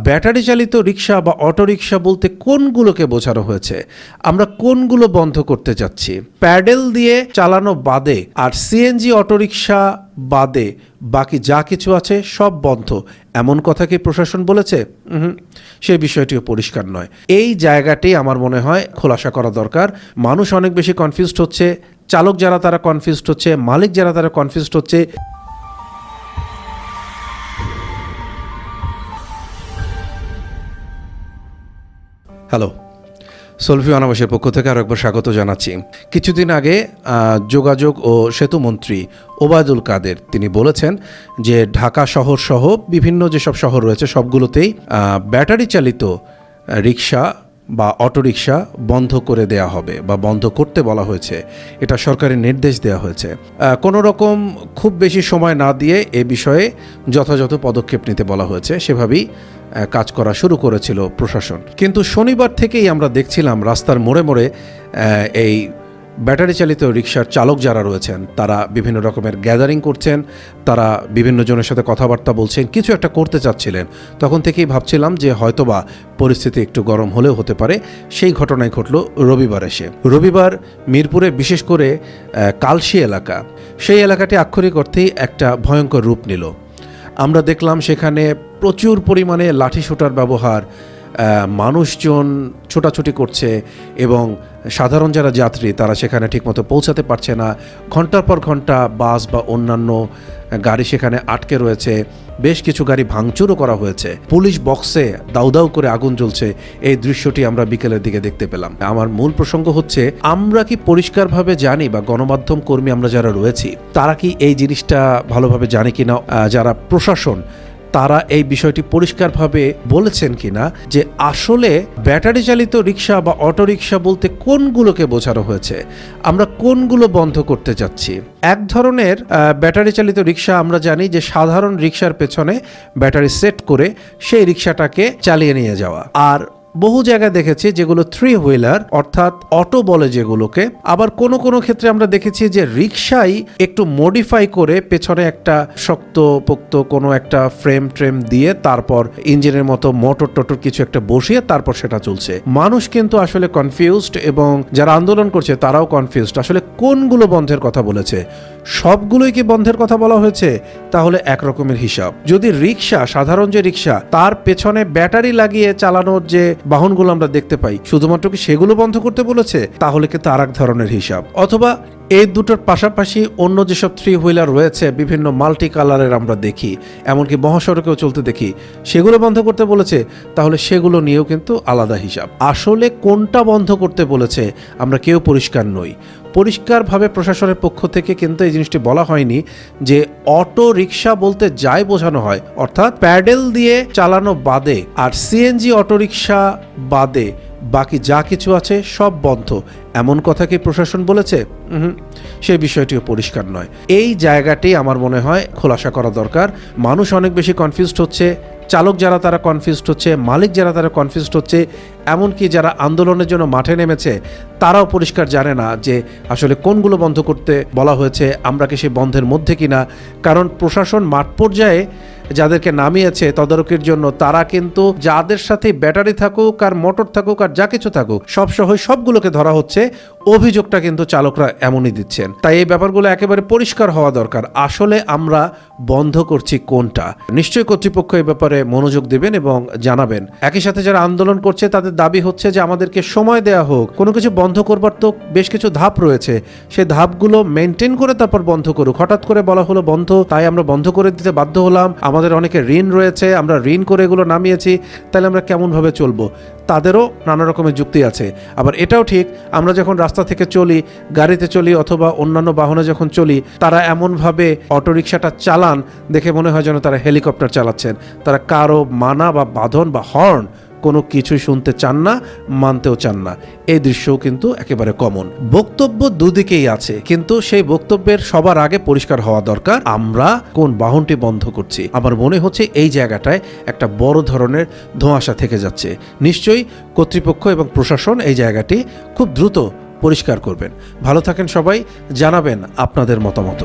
Battery চালিত রিক্সা বা autorickshaw বলতে কোনগুলোকে বোঝানো হয়েছে, আমরা কোনগুলো বন্ধ করতে যাচ্ছি? প্যাডেল দিয়ে চালানো বাদে আর সিএনজি অটোরিকশা বাদে বাকি যা কিছু আছে সব বন্ধ, এমন কথা কি প্রশাসন বলেছে? সেই বিষয়টিও পরিষ্কার নয়। এই জায়গাটি আমার মনে হয় খোলাসা করা দরকার। মানুষ অনেক বেশি কনফিউজড হচ্ছে, চালক যারা তারা কনফিউজড হচ্ছে, মালিক যারা তারা কনফিউজড হচ্ছে। হ্যালো, সলভি অনাবাসের পক্ষ থেকে আরও একবার স্বাগত জানাচ্ছি। কিছুদিন আগে যোগাযোগ ও সেতু মন্ত্রী ওবায়দুল কাদের তিনি বলেছেন যে ঢাকা শহর সহ বিভিন্ন যেসব শহর রয়েছে সবগুলোতেই ব্যাটারি চালিত রিক্সা বা অটোরিকশা বন্ধ করে দেয়া হবে বা বন্ধ করতে বলা হয়েছে। এটা সরকারি নির্দেশ দেওয়া হয়েছে। কোনো রকম খুব বেশি সময় না দিয়ে এ বিষয়ে যথাযথ পদক্ষেপ নিতে বলা হয়েছে, সেভাবেই কাজ করা শুরু করেছিল প্রশাসন। কিন্তু শনিবার থেকেই আমরা দেখছিলাম রাস্তার মোড়ে মোড়ে এই ব্যাটারি চালিত রিকশার চালক যারা রয়েছেন তারা বিভিন্ন রকমের গ্যাদারিং করছেন, তারা বিভিন্ন জনের সাথে কথাবার্তা বলছেন, কিছু একটা করতে চাচ্ছিলেন। তখন থেকেই ভাবছিলাম যে হয়তোবা পরিস্থিতি একটু গরম হলেও হতে পারে। সেই ঘটনাই ঘটল রবিবার এসে। রবিবার মিরপুরে বিশেষ করে কালশি এলাকা, সেই এলাকাটি আক্ষরিক অর্থেই একটা ভয়ঙ্কর রূপ নিল। আমরা দেখলাম সেখানে প্রচুর পরিমাণে লাঠি সোঁটার ব্যবহার, মানুষজন ছোটাছুটি করছে এবং সাধারণ যারা যাত্রী তারা সেখানে ঠিকমতো পৌঁছাতে পারছে না। ঘন্টার পর ঘন্টা বাস বা অন্যান্য গাড়ি সেখানে আটকে রয়েছে। বেশ কিছু গাড়ি ভাঙচুরও করা হয়েছে। পুলিশ বক্সে দাউ দাউ করে আগুন জ্বলছে। এই দৃশ্যটি আমরা বিকেলের দিকে দেখতে পেলাম। আমার মূল প্রসঙ্গ হচ্ছে, আমরা কি পরিষ্কারভাবে জানি বা গণমাধ্যম কর্মী আমরা যারা রয়েছি তারা কি এই জিনিসটা ভালোভাবে জানি কিনা, যারা প্রশাসন তারা এই বিষয়টি পরিষ্কারভাবে বলেছেন কিনা যে আসলে ব্যাটারি চালিত রিক্সা বা অটোরিকশা বলতে কোনগুলোকে বোঝানো হয়েছে, আমরা কোনগুলো বন্ধ করতে যাচ্ছি। এক ধরনের ব্যাটারি চালিত রিক্সা আমরা জানি যে সাধারণ রিক্সার পেছনে ব্যাটারি সেট করে সেই রিক্সাটাকে চালিয়ে নিয়ে যাওয়া। আর বহু জায়গায় দেখেছি যেগুলো 3 হুইলার অর্থাৎ অটো বলে যেগুলোকে। আবার কোনো কোনো ক্ষেত্রে আমরা দেখেছি যে রিক্সাই একটু মডিফাই করে পেছনে একটা শক্তপোক্ত কোনো একটা ফ্রেম দিয়ে তারপর ইঞ্জিনের মতো মোটর টোটর কিছু একটা বসিয়ে তারপর সেটা চলছে। মানুষ কিন্তু আসলে কনফিউজড এবং যারা আন্দোলন করছে তারাও কনফিউজড। আসলে কোনগুলো বন্ধের কথা বলেছে? সবগুলোই কি বন্ধের কথা বলা হয়েছে? তাহলে একরকমের হিসাব। যদি রিক্সা, সাধারণ যে রিক্সা তার পেছনে ব্যাটারি লাগিয়ে চালানোর যে বাহনগুলো আমরা দেখতে পাই, শুধুমাত্র কি সেগুলো বন্ধ করতে বলেছে? তাহলে কিন্তু আর এক ধরনের হিসাব। অথবা এই দুটোর পাশাপাশি অন্য যেসব 3 হুইলার রয়েছে বিভিন্ন মাল্টি কালারের আমরা দেখি, এমনকি মহাসড়কেও চলতে দেখি, সেগুলো বন্ধ করতে বলেছে। তাহলে সেগুলো নিয়েও কিন্তু আলাদা হিসাব। আসলে কোনটা বন্ধ করতে বলেছে আমরা কেউ পরিষ্কার নই। পরিষ্কারভাবে প্রশাসনের পক্ষ থেকে কিন্তু এই জিনিসটি বলা হয়নি যে অটো রিক্সা বলতে যাই বোঝানো হয় অর্থাৎ প্যাডেল দিয়ে চালানো বাদে আর সিএনজি অটোরিকশা বাদে বাকি যা কিছু আছে সব বন্ধ, এমন কথা কি প্রশাসন বলেছে? সেই বিষয়টিও পরিষ্কার নয়। এই জায়গাটি আমার মনে হয় খোলাসা করা দরকার। মানুষ অনেক বেশি কনফিউজড হচ্ছে, চালক যারা তারা কনফিউজড হচ্ছে, মালিক যারা তারা কনফিউজড হচ্ছে, এমনকি যারা আন্দোলনের জন্য মাঠে নেমেছে তারাও পরিষ্কার জানে না যে আসলে কোনগুলো বন্ধ করতে বলা হয়েছে, আমরা কি সেই বন্ধের মধ্যে কিনা। কারণ প্রশাসন মাঠ পর্যায়ে যাদেরকে নামিয়েছে তদারকির জন্য তারা কিন্তু যাদের সাথে ব্যাটারি থাকুক আর মোটর থাকুক আর যা কিছু থাকুক সব সহ সবগুলোকে ধরা হচ্ছে। অভিযোগটা কিন্তু চালকরা এমনই দিচ্ছেন। তাই এই ব্যাপারগুলো একেবারে পরিষ্কার হওয়া দরকার। আসলে আমরা বন্ধ করছি কোনটা? নিশ্চয়ই কর্তৃপক্ষ এই ব্যাপারে মনোযোগ দেবেন এবং জানাবেন। একই সাথে যারা আন্দোলন করছে তাদের দাবি হচ্ছে যে আমাদেরকে সময় দেয়া হোক। কোনো কিছু বন্ধ করবার তো বেশ কিছু ধাপ রয়েছে, সেই ধাপগুলো মেনটেন করে তারপর বন্ধ করুক। হঠাৎ করে বলা হলো বন্ধ, তাই আমরা বন্ধ করে দিতে বাধ্য হলাম। আমাদের অনেকে ঋণ রয়েছে, আমরা ঋণ করে এগুলো নামিয়েছি, তাহলে আমরা কেমনভাবে চলবো? তাদেরও নানা রকমের যুক্তি আছে। আবার এটাও ঠিক, আমরা যখন রাস্তা থেকে চলি, গাড়িতে চলি অথবা অন্যান্য বাহনে যখন চলি, তারা এমনভাবে অটোরিকশাটা চালান দেখে মনে হয় যেন তারা হেলিকপ্টার চালাচ্ছেন। তারা কারো মানা বা বাঁধন বা হর্ন কোনো কিছুই শুনতে চান না, মানতেও চান না। এই দৃশ্যও কিন্তু একেবারে কমন। বক্তব্য দুদিকেই আছে, কিন্তু সেই বক্তব্যের সবার আগে পরিষ্কার হওয়া দরকার আমরা কোন বাহনটি বন্ধ করছি। আমার মনে হচ্ছে এই জায়গাটায় একটা বড় ধরনের ধোঁয়াশা থেকে যাচ্ছে। নিশ্চয়ই কর্তৃপক্ষ এবং প্রশাসন এই জায়গাটি খুব দ্রুত পরিষ্কার করবেন। ভালো থাকেন সবাই, জানাবেন আপনাদের মতামত।